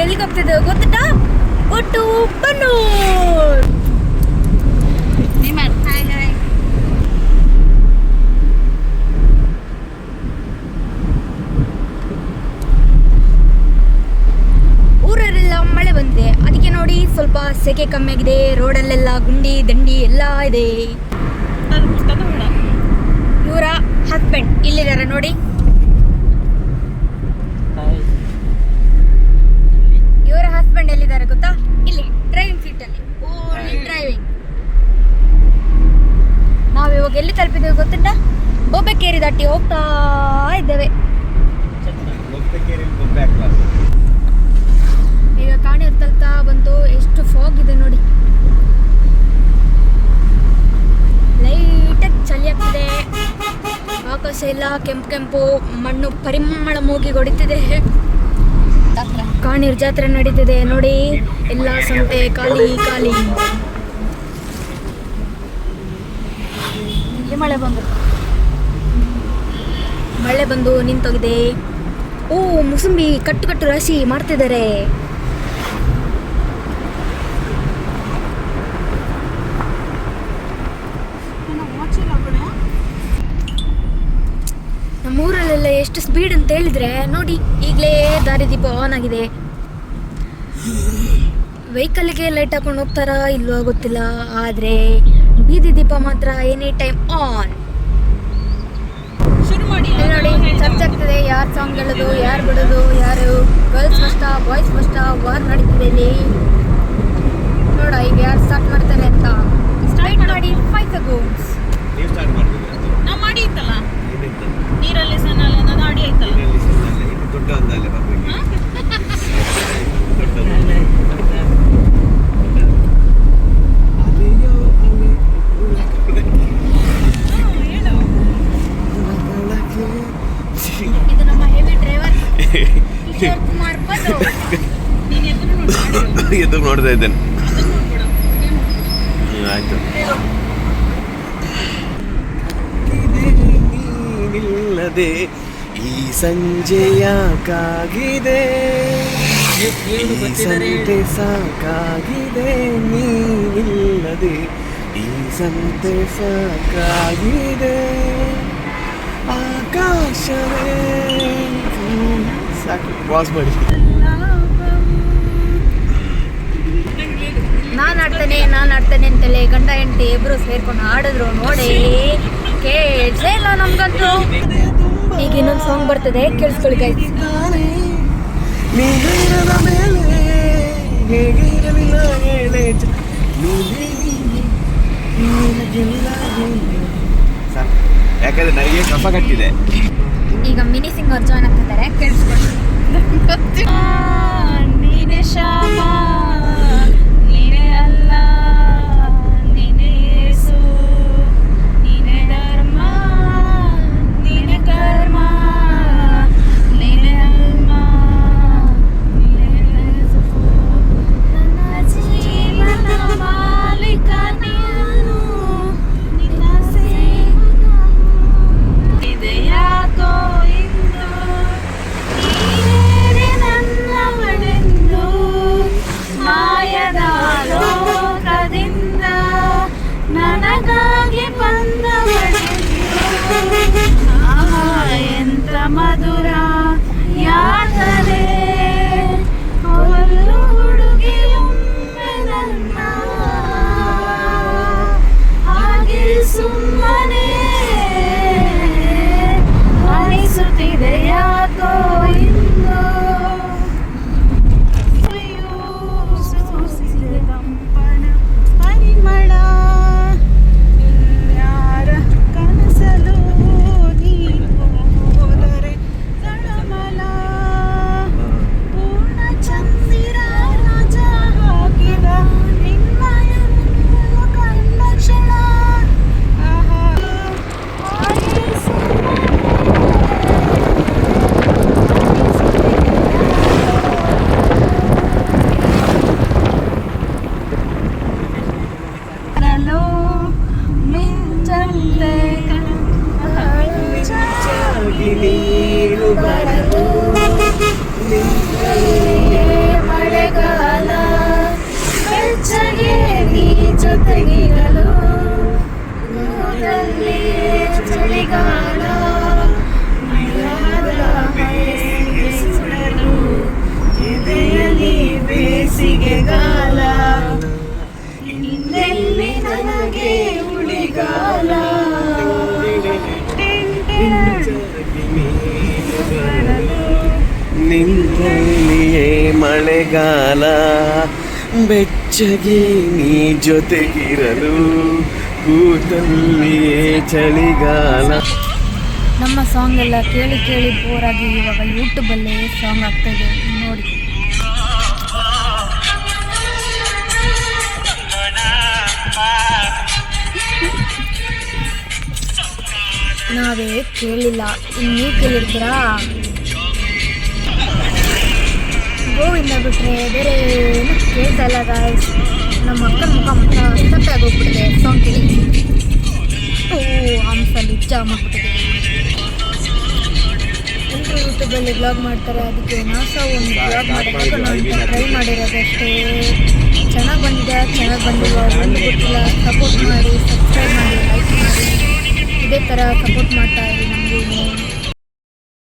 ಎಲ್ಲಿಗೆ ಹೋಗ್ತಿದ್ದೇವೆ ಗೊತ್ತಾ? ಒಟ್ಟು ಬನ್ನೂರ್. Hi hi. ಊರಲ್ಲೆಲ್ಲ ಮಳೆ ಬಂದಿದೆ, ಅದಕ್ಕೆ ನೋಡಿ ಸ್ವಲ್ಪ ಸೆಕೆ ಕಮ್ಮಿ ಆಗಿದೆ. ರೋಡಲ್ಲೆಲ್ಲ ಗುಂಡಿ ದಂಡಿ ಎಲ್ಲ ಇದೆ. ಇವರ ಹಸ್ಬೆಂಡ್ ಇಲ್ಲಿದ್ದಾರೆ ನೋಡಿ. ಇವರ ಹಸ್ಬೆಂಡ್ ಎಲ್ಲಿದ್ದಾರೆ ಗೊತ್ತಾ? ಇಲ್ಲಿ ಡ್ರೈವಿಂಗ್ ಸೀಟಲ್ಲಿ, ಓನ್ಲಿ ಡ್ರೈವಿಂಗ್. ನಾವು ಇವಾಗ ಎಲ್ಲಿ ತಲುಪಿದ್ದೇವೆ ಗೊತ್ತುಂಟಾ? ಬೊಬ್ಬೆಕೇರಿ ದಾಟಿ ಹೋಗ್ತಾ ಇದ್ದೇವೆ. ಈಗ ಕಾಣಿ ತಲುಪ್ತಾ ಬಂತು. ಎಷ್ಟು ಫಾಗ್ ಇದೆ ನೋಡಿ. ಲೈಟಾಗಿ ಚಳಿ ಆಗ್ತಿದೆ. ಆಕಾಶ ಎಲ್ಲ ಕೆಂಪು ಕೆಂಪು, ಮಣ್ಣು ಪರಿಮಳ ಮೂಗಿ ಹೊಡಿತಿದೆ. ಕಾಣೀರ್ ಜಾತ್ರೆ ನಡೀತಿದೆ ನೋಡಿ. ಎಲ್ಲ ಸಂತೆ ಖಾಲಿ ಖಾಲಿ. ಮಳೆ ಬಂದು ನಿಂತೋಗಿದೆ. ಓ, ಮುಸುಂಬಿ ಕಟ್ಟು ಕಟ್ಟು ರಾಶಿ ಮಾಡ್ತಿದ್ದಾರೆ. ನಮ್ಮೂರಲ್ಲೆಲ್ಲ ಎಷ್ಟು ಸ್ಪೀಡ್ ಅಂತ ಹೇಳಿದ್ರೆ ನೋಡಿ. ಈಗಲೇ ದಾರಿದೀಪ ಆನ್ ಆಗಿದೆ. ವೆಹಿಕಲ್ಗೆ ಲೈಟ್ ಹಾಕೊಂಡು ಹೋಗ್ತಾರಾ ಇಲ್ವೋ ಗೊತ್ತಿಲ್ಲ, ಆದರೆ ಬೀದಿ ದೀಪ ಮಾತ್ರ ಎನಿ ಟೈಮ್ ಆನ್. ನೋಡಿ, ಚರ್ಚೆ ಆಗ್ತದೆ. ಯಾರು ಸಾಂಗ್ ಹೇಳೋದು, ಯಾರು ಬಿಡೋದು, ಯಾರು ಗರ್ಲ್ಸ್ ಫಸ್ಟಾ ಬಾಯ್ಸ್ ಫಸ್ಟಾ ವಾರ್ ನಡೀತಿದೆ ಇಲ್ಲಿ. ನೋಡ ಈಗ ಯಾರು ಸ್ಟಾರ್ಟ್ ಮಾಡ್ತಾರೆ ಅಂತ. ಸ್ಟಾರ್ಟ್ ಮಾಡಿ 5 seconds. ನಾವು ಮಾಡಿ ಇತ್ತಲ್ಲ ನೀರಲ್ಲಿ ಸಣ್ಣಲ್ಲಿ ಅನ್ನೋದು ಅಡಿ ಆಯ್ತಲ್ಲ. ದೊಡ್ಡ ಒಂದಲ್ಲೇ ಇದು ನಮ್ಮ ಹೆವಿ ಡ್ರೈವರ್ ಕಿಶೋರ್ ಕುಮಾರ್ ಬಂದು. ಎದುರು ನೋಡ್ತಾ ಇದ್ದೇನೆ. ಆಯ್ತು. ನೀನಿಲ್ಲದೆ ಈ ಸಂಜೆ ಯಾಕಾಗಿದೆ, ಸಂತೆ ಸಾಕಾಗಿದೆ. ನೀನಿಲ್ಲದೆ ಈ ಸಂತೆ ಸಾಕಾಗಿದೆ. ಆಕಾಶವೇ ಸಾಕು. ಪಾಸ್ ಮಾಡಿ. ನಾನು ಆಡ್ತೇನೆ ಅಂತೇಳಿ ಗಂಡ ಹೆಂಡತಿ ಇಬ್ರು ಸೇರ್ಕೊಂಡು ಆಡಿದ್ರು ನೋಡಿ. ಕೇಳಿಸೇ ಇಲ್ಲ ನಮ್ಗಂತೂ. ಈಗ ಇನ್ನೊಂದು ಸಾಂಗ್ ಬರ್ತದೆ, ಕೇಳಿಸ್ಕೊಳ್ಳಿ ಗೈಸ್. ಯಾಕಂದ್ರೆ ನನಗೆ ಕಫ ಕಟ್ಟಿದೆ. ಈಗ ಮಿನಿ ಸಿಂಗರ್ ಜಾಯ್ನ್ ಆಗ್ತಿದ್ದಾರೆ, ಕೇಳಿಸ್ಕೊಳ್ಳಿ. ನೀನೆ ಶಾಮ, ನೀನೆ ಅಲ್ಲ, ನೀನೆ ಯೇಸು, ನೀನೆ ಧರ್ಮ, ನೀನೆ ಕರ್ಮ, ನೀನೆ ಅಲ್ಮ, ನೀನೆ ಯೇಸು, ನನ್ನ ಜೀವನ ಮಾಲೀಕ ನೀನು, ನಿನ್ನ ಸೇವಕ ಇದೆ ಯಾಕೋ ಇಂದು, ನೀನೇ ನನ್ನವಳೆಂದು ಚಳಿಗಾಲ ಎದೆಯಲ್ಲಿ ಬೇಸಿಗೆಗಾಲ ಇನ್ನೆಲ್ಲಿ ನನಗೆ ಉಳಿಗಾಲ ನಿಂತಲ್ಲಿಯೇ ಮಳೆಗಾಲ ಬೆಚ್ಚಗೆ ನೀ ಜೊತೆಗಿರಲು ಕೂತಲ್ಲಿಯೇ ಚಳಿಗಾಲ. ನಮ್ಮ ಸಾಂಗ್ ಎಲ್ಲ ಕೇಳಿ ಕೇಳಿ ಬೋರಾಗಿ ಇವಾಗ ಯೂಟ್ಯೂಬಲ್ಲೇ ಸಾಂಗ್ ಆಗ್ತಾಯಿದೆ ನೋಡಿ. ನಾವೇ ಕೇಳಿಲ್ಲ, ಇನ್ನು ನೀವು ಕೇಳಿರ್ತೀರಾ? ಗೋವಿಂದ ಬಿಟ್ಟರೆ ಬೇರೆ ಏನು ಕೇಳ್ತಾ ಇಲ್ಲ ಗಾಯ್ಸ್. ನಮ್ಮ ಅಕ್ಕನ ಮುಖ ಮಾತ್ರ ತಪ್ಪಾಗಿ ಹೋಗ್ಬಿಟ್ಟಿದೆ ಸಾಂಗ್ ಕೇಳಿ. ಹಂಸ ನಿಜ ಮಾಡ್ಬಿಟ್ಟಿದೆ. ಎಲ್ಲರೂ ಯೂಟ್ಯೂಬಲ್ಲಿ ಬ್ಲಾಗ್ ಮಾಡ್ತಾರೆ, ಅದಕ್ಕೆ ನಾವು ಸಹ ಒಂದು ಬ್ಲಾಗ್ ಮಾಡಬೇಕು ಅಂತ ಟ್ರೈ ಮಾಡಿರೋದಷ್ಟೇ. ಚೆನ್ನಾಗಿ ಬಂದಿದೆ, ಚೆನ್ನಾಗಿ ಬಂದಿಲ್ಲ ಒಂದು ಗೊತ್ತಿಲ್ಲ. ಸಪೋರ್ಟ್ ಮಾಡಿ, ಸಬ್ಸ್ಕ್ರೈಬ್ ಮಾಡಿ, ಲೈಕ್ ಮಾಡಿ, ಇದೇ ಥರ ಸಪೋರ್ಟ್ ಮಾಡ್ತಾ ಇರಿ ನಮಗೆ.